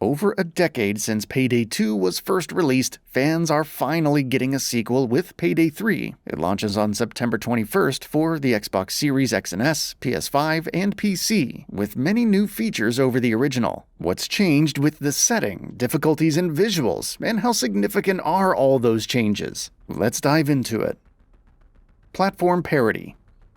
Over a decade since Payday 2 was first released, fans are finally getting a sequel with Payday 3. It launches on September 21st for the Xbox Series X and S, PS5, and PC, with many new features over the original. What's changed with the setting, difficulties, and visuals, and how significant are all those changes? Let's dive into it. Platform parity.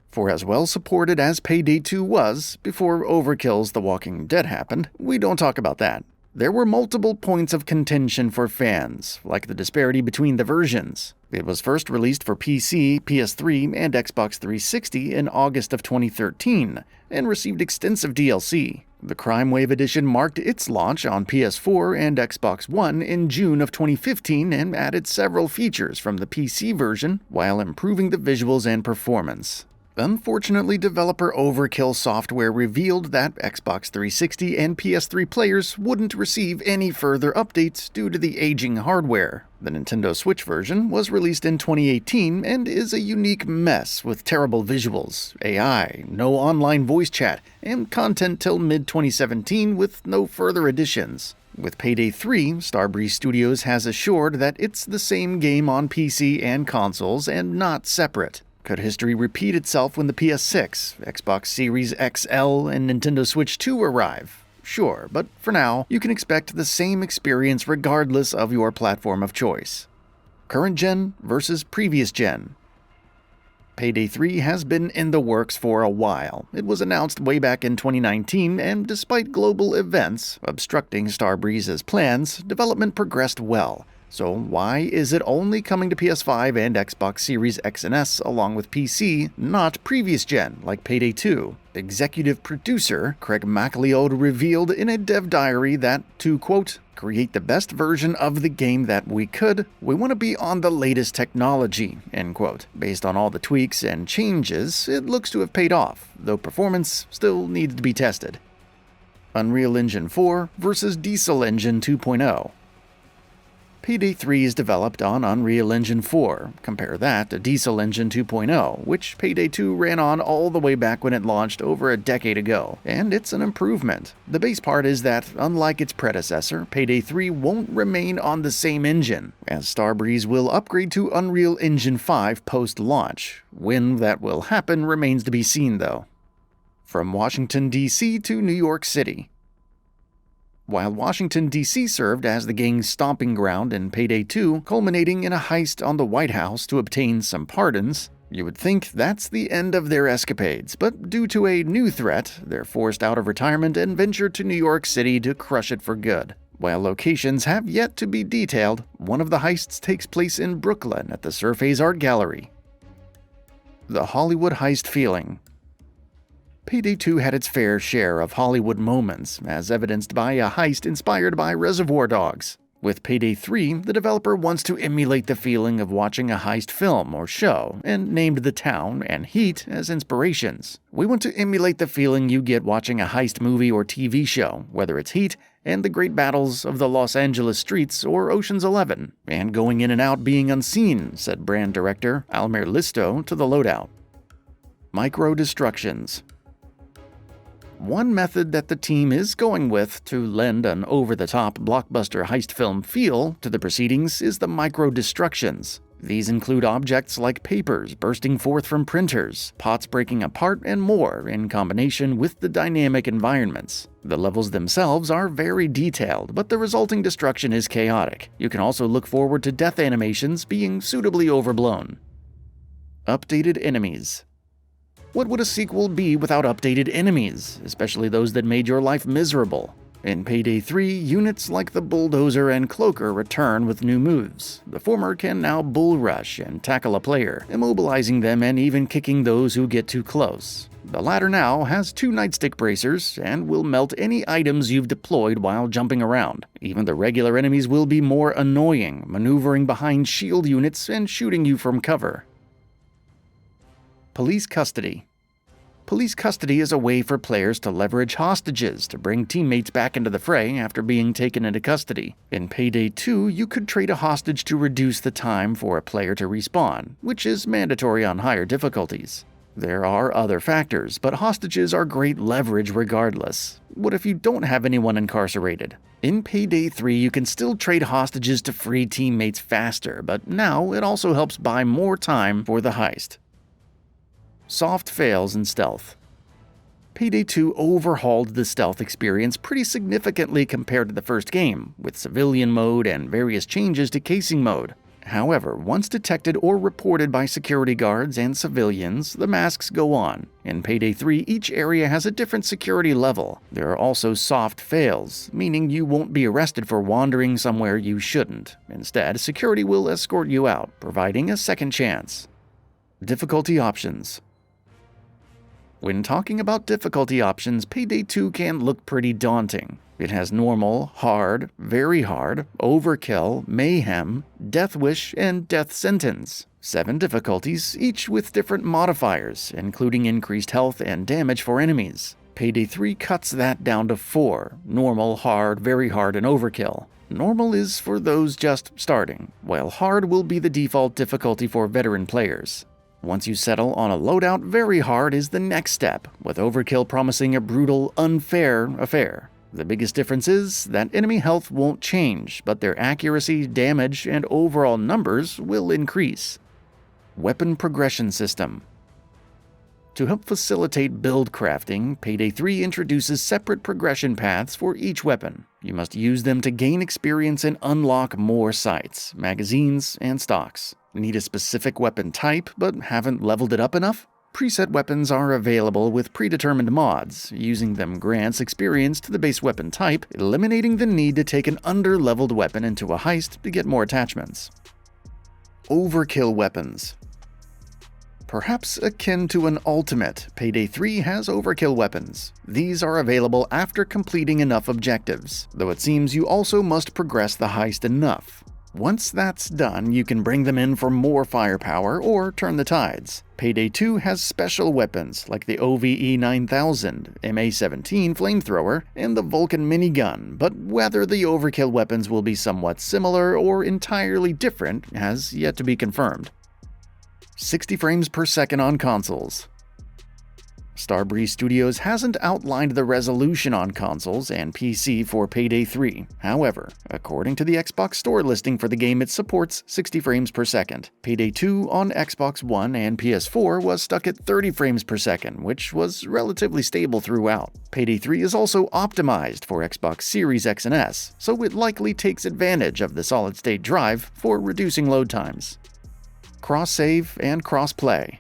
For as well supported as Payday 2 was, before Overkill's The Walking Dead happened, we don't talk about that. There were multiple points of contention for fans, like the disparity between the versions. It was first released for PC, PS3, and Xbox 360 in August of 2013, and received extensive DLC. The Crime Wave Edition marked its launch on PS4 and Xbox One in June of 2015 and added several features from the PC version while improving the visuals and performance. Unfortunately, developer Overkill Software revealed that Xbox 360 and PS3 players wouldn't receive any further updates due to the aging hardware. The Nintendo Switch version was released in 2018 and is a unique mess with terrible visuals, AI, no online voice chat, and content till mid-2017 with no further additions. With Payday 3, Starbreeze Studios has assured that it's the same game on PC and consoles and not separate. Could history repeat itself when the PS6, Xbox Series XL, and Nintendo Switch 2 arrive? Sure, but for now, you can expect the same experience regardless of your platform of choice. Current gen versus previous gen. Payday 3 has been in the works for a while. It was announced way back in 2019, and despite global events obstructing Starbreeze's plans, development progressed well. So why is it only coming to PS5 and Xbox Series X and S along with PC, not previous gen like Payday 2? Executive producer Craig McLeod revealed in a dev diary that, to quote, "create the best version of the game that we could, we want to be on the latest technology," end quote. Based on all the tweaks and changes, it looks to have paid off, though performance still needs to be tested. Unreal Engine 4 versus Diesel Engine 2.0. Payday 3 is developed on Unreal Engine 4. Compare that to Diesel Engine 2.0, which Payday 2 ran on all the way back when it launched over a decade ago, and it's an improvement. The base part is that, unlike its predecessor, Payday 3 won't remain on the same engine, as Starbreeze will upgrade to Unreal Engine 5 post-launch. When that will happen remains to be seen, though. From Washington, D.C. to New York City. While Washington, D.C. served as the gang's stomping ground in Payday 2, culminating in a heist on the White House to obtain some pardons, you would think that's the end of their escapades, but due to a new threat, they're forced out of retirement and venture to New York City to crush it for good. While locations have yet to be detailed, one of the heists takes place in Brooklyn at the Surface Art Gallery. The Hollywood heist feeling. Payday 2 had its fair share of Hollywood moments, as evidenced by a heist inspired by Reservoir Dogs. With Payday 3, the developer wants to emulate the feeling of watching a heist film or show, and named the town and Heat as inspirations. We want to emulate the feeling you get watching a heist movie or TV show, whether it's Heat and the great battles of the Los Angeles streets or Ocean's 11, and going in and out being unseen, said brand director Almer Listo to The Loadout. Micro-destructions. One method that the team is going with to lend an over-the-top blockbuster heist film feel to the proceedings is the micro-destructions. These include objects like papers bursting forth from printers, pots breaking apart, and more in combination with the dynamic environments. The levels themselves are very detailed, but the resulting destruction is chaotic. You can also look forward to death animations being suitably overblown. Updated enemies. What would a sequel be without updated enemies, especially those that made your life miserable? In Payday 3, units like the Bulldozer and Cloaker return with new moves. The former can now bull rush and tackle a player, immobilizing them and even kicking those who get too close. The latter now has 2 nightstick bracers and will melt any items you've deployed while jumping around. Even the regular enemies will be more annoying, maneuvering behind shield units and shooting you from cover. Police custody. Police custody is a way for players to leverage hostages to bring teammates back into the fray after being taken into custody. In Payday 2, you could trade a hostage to reduce the time for a player to respawn, which is mandatory on higher difficulties. There are other factors, but hostages are great leverage regardless. What if you don't have anyone incarcerated? In Payday 3, you can still trade hostages to free teammates faster, but now it also helps buy more time for the heist. Soft fails in stealth. Payday 2 overhauled the stealth experience pretty significantly compared to the first game, with civilian mode and various changes to casing mode. However, once detected or reported by security guards and civilians, the masks go on. In Payday 3, each area has a different security level. There are also soft fails, meaning you won't be arrested for wandering somewhere you shouldn't. Instead, security will escort you out, providing a second chance. Difficulty options. When talking about difficulty options, Payday 2 can look pretty daunting. It has normal, hard, very hard, overkill, mayhem, death wish, and death sentence. 7 difficulties, each with different modifiers, including increased health and damage for enemies. Payday 3 cuts that down to 4, normal, hard, very hard, and overkill. Normal is for those just starting, while hard will be the default difficulty for veteran players. Once you settle on a loadout, very hard is the next step, with overkill promising a brutal, unfair affair. The biggest difference is that enemy health won't change, but their accuracy, damage, and overall numbers will increase. Weapon progression system. To help facilitate build crafting, Payday 3 introduces separate progression paths for each weapon. You must use them to gain experience and unlock more sights, magazines, and stocks. Need a specific weapon type, but haven't leveled it up enough? Preset weapons are available with predetermined mods. Using them grants experience to the base weapon type, eliminating the need to take an under-leveled weapon into a heist to get more attachments. Overkill weapons. Perhaps akin to an ultimate, Payday 3 has overkill weapons. These are available after completing enough objectives, though it seems you also must progress the heist enough. Once that's done, you can bring them in for more firepower or turn the tides. Payday 2 has special weapons like the OVE 9000, MA-17 flamethrower, and the Vulcan minigun, but whether the overkill weapons will be somewhat similar or entirely different has yet to be confirmed. 60 frames per second on consoles. Starbreeze Studios hasn't outlined the resolution on consoles and PC for Payday 3. However, according to the Xbox Store listing for the game, it supports 60 frames per second. Payday 2 on Xbox One and PS4 was stuck at 30 frames per second, which was relatively stable throughout. Payday 3 is also optimized for Xbox Series X and S, so it likely takes advantage of the solid-state drive for reducing load times. Cross-save and cross-play.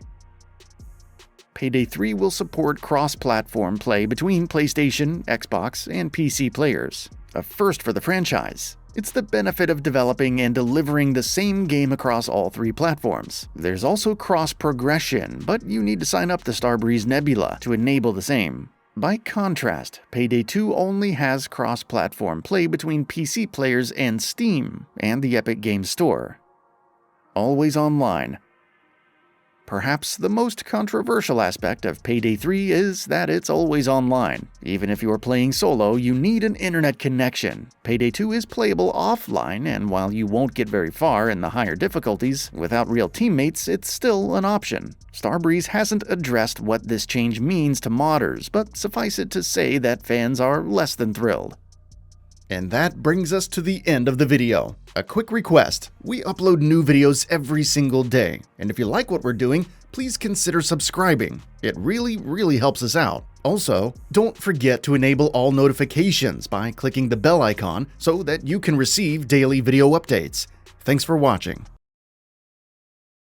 Payday 3 will support cross-platform play between PlayStation, Xbox, and PC players. A first for the franchise. It's the benefit of developing and delivering the same game across all 3 platforms. There's also cross-progression, but you need to sign up to Starbreeze Nebula to enable the same. By contrast, Payday 2 only has cross-platform play between PC players and Steam, and the Epic Games Store. Always online. Perhaps the most controversial aspect of Payday 3 is that it's always online. Even if you're playing solo, you need an internet connection. Payday 2 is playable offline, and while you won't get very far in the higher difficulties, without real teammates, it's still an option. Starbreeze hasn't addressed what this change means to modders, but suffice it to say that fans are less than thrilled. And that brings us to the end of the video. A quick request: we upload new videos every single day, and if you like what we're doing, please consider subscribing. It really helps us out. Also, don't forget to enable all notifications by clicking the bell icon so that you can receive daily video updates. Thanks for watching.